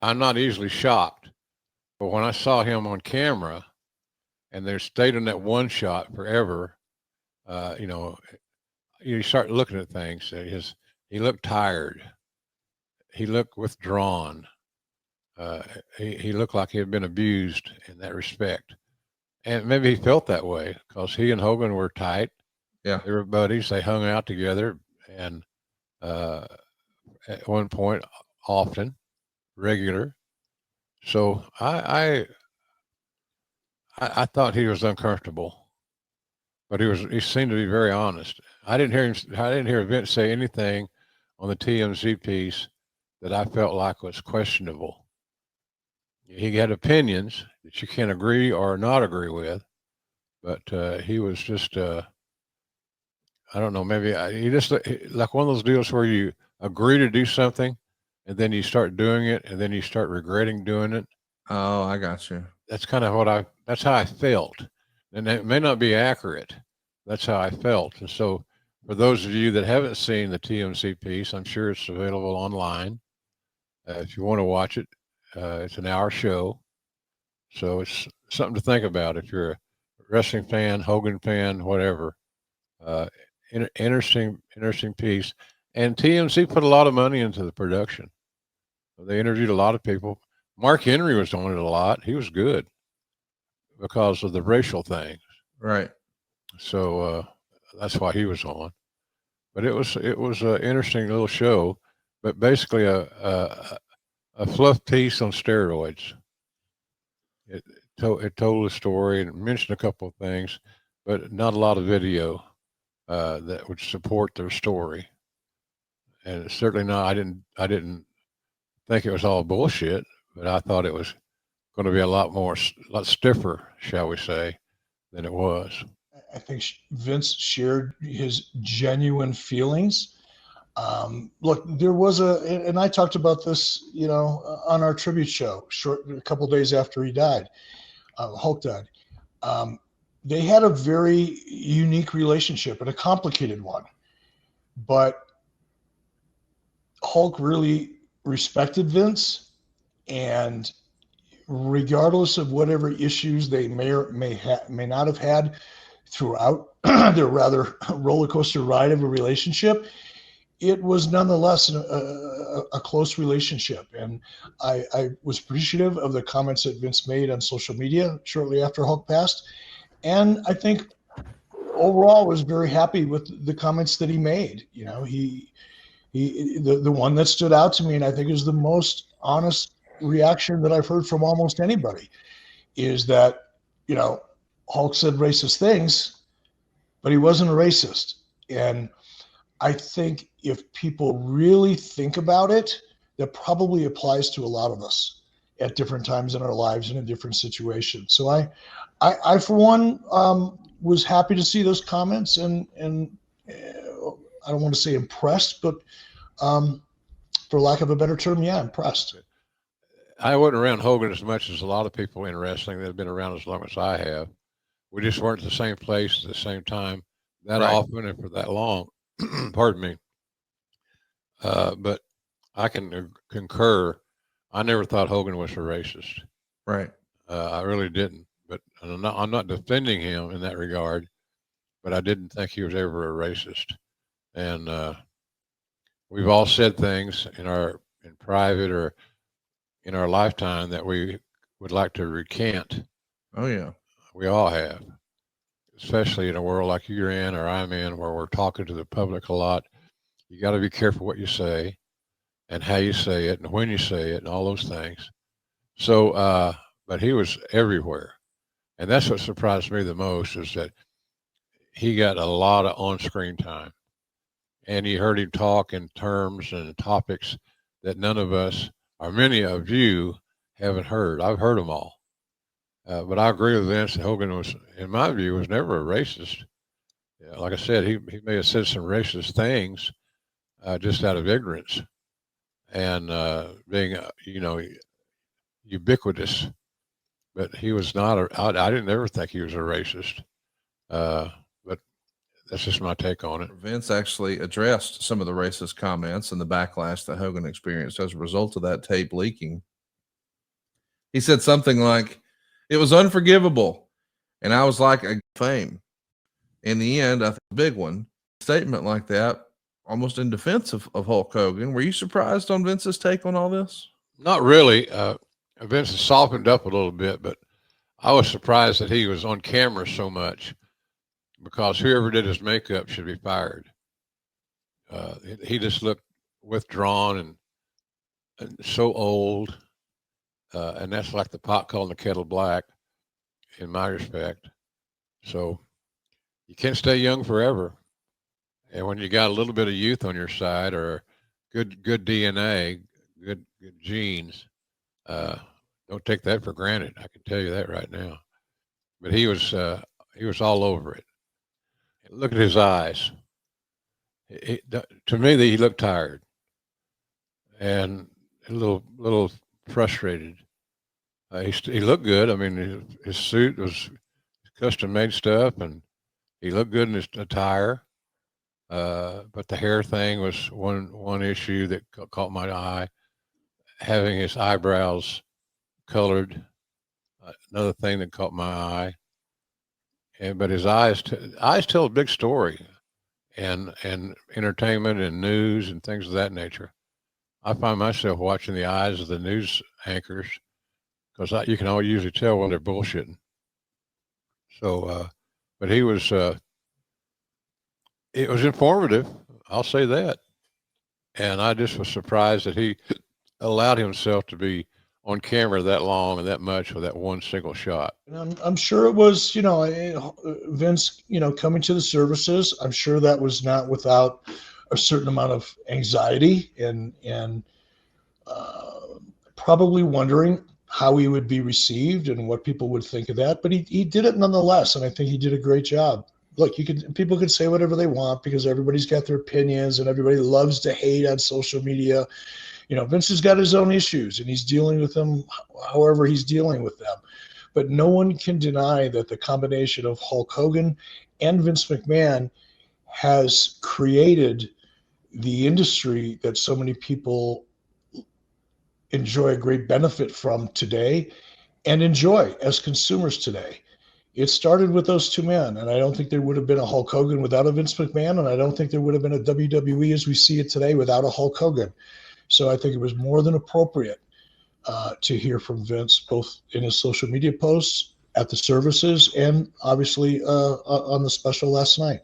I'm not easily shocked. But when I saw him on camera, and they stayed in that one shot forever, you know, you start looking at things. He looked tired. He looked withdrawn. Uh, he looked like he had been abused in that respect, and maybe he felt that way because he and Hogan were tight. Yeah. They were buddies. They hung out together, and uh, at one point, often, regular. So I thought he was uncomfortable, but he seemed to be very honest. I didn't hear Vince say anything on the TMZ piece that I felt like was questionable. He had opinions that you can agree or not agree with, but he was just I don't know, maybe he just like one of those deals where you agree to do something and then you start doing it and then you start regretting doing it. Oh, I got you. That's kind of that's how I felt. And it may not be accurate. That's how I felt. And so for those of you that haven't seen the TMC piece, I'm sure it's available online. If you want to watch it, it's an hour show. So it's something to think about if you're a wrestling fan, Hogan fan, whatever. Uh, interesting piece. And TMC put a lot of money into the production. They interviewed a lot of people. Mark Henry was on it a lot. He was good because of the racial thing. Right. So that's why he was on. But it was an interesting little show, but basically a fluff piece on steroids. It told a story and mentioned a couple of things, but not a lot of video that would support their story. And certainly not. I didn't think it was all bullshit, but I thought it was going to be a lot stiffer, shall we say, than it was. I think Vince shared his genuine feelings. Look, there was and I talked about this, on our tribute show, a couple of days after he died, Hulk died. They had a very unique relationship and a complicated one, but Hulk really respected Vince, and regardless of whatever issues they may not have had throughout their rather roller coaster ride of a relationship, it was nonetheless a close relationship. And I was appreciative of the comments that Vince made on social media shortly after Hulk passed. And I think overall was very happy with the comments that he made. The one that stood out to me, and I think is the most honest reaction that I've heard from almost anybody, is that, Hulk said racist things, but he wasn't a racist. And I think if people really think about it, that probably applies to a lot of us at different times in our lives and in different situations. So I for one, was happy to see those comments, and I don't want to say impressed, but for lack of a better term, yeah, impressed. I wasn't around Hogan as much as a lot of people in wrestling that have been around as long as I have. We just weren't at the same place at the same time that Right. often and for that long. Pardon me. But I can concur. I never thought Hogan was a racist. Right. I really didn't. But I'm not defending him in that regard. But I didn't think he was ever a racist. And we've all said things in private or in our lifetime that we would like to recant. Oh, yeah. We all have, especially in a world like you're in or I'm in, where we're talking to the public a lot. You got to be careful what you say and how you say it and when you say it and all those things. So, but he was everywhere. And that's what surprised me the most, is that he got a lot of on-screen time. And you heard him talk in terms and topics that none of us, or many of you, haven't heard. I've heard them all. But I agree with Vince. Hogan was, in my view, was never a racist. Yeah, like I said, he may have said some racist things just out of ignorance and being, ubiquitous. But he was not I didn't ever think he was a racist. But that's just my take on it. Vince actually addressed some of the racist comments and the backlash that Hogan experienced as a result of that tape leaking. He said something like, "It was unforgivable," and I was like, "Fame." In the end, I think a big one. Statement like that, almost in defense of Hulk Hogan. Were you surprised on Vince's take on all this? Not really. Vince has softened up a little bit, but I was surprised that he was on camera so much, because whoever did his makeup should be fired. He just looked withdrawn and so old, and that's like the pot calling the kettle black, in my respect. So you can't stay young forever, and when you got a little bit of youth on your side, or good DNA, good genes, don't take that for granted. I can tell you that right now. But he was all over it. Look at his eyes. To me, he looked tired and a little frustrated. He looked good. I mean, his suit was custom made stuff, and he looked good in his attire. But the hair thing was one issue that caught my eye. Having his eyebrows colored, another thing that caught my eye. But his eyes tell a big story, and entertainment and news and things of that nature. I find myself watching the eyes of the news anchors, because you can always usually tell when they're bullshitting. So, but it was informative. I'll say that. And I just was surprised that he allowed himself to be on camera that long and that much with that one single shot. And I'm sure it was, Vince, coming to the services. I'm sure that was not without a certain amount of anxiety and probably wondering how he would be received and what people would think of that. But he did it nonetheless, and I think he did a great job. Look, people can say whatever they want, because everybody's got their opinions, and everybody loves to hate on social media. Vince has got his own issues, and he's dealing with them however he's dealing with them. But no one can deny that the combination of Hulk Hogan and Vince McMahon has created the industry that so many people enjoy a great benefit from today and enjoy as consumers today. It started with those two men, and I don't think there would have been a Hulk Hogan without a Vince McMahon, and I don't think there would have been a WWE as we see it today without a Hulk Hogan. So I think it was more than appropriate to hear from Vince, both in his social media posts, at the services, and obviously on the special last night.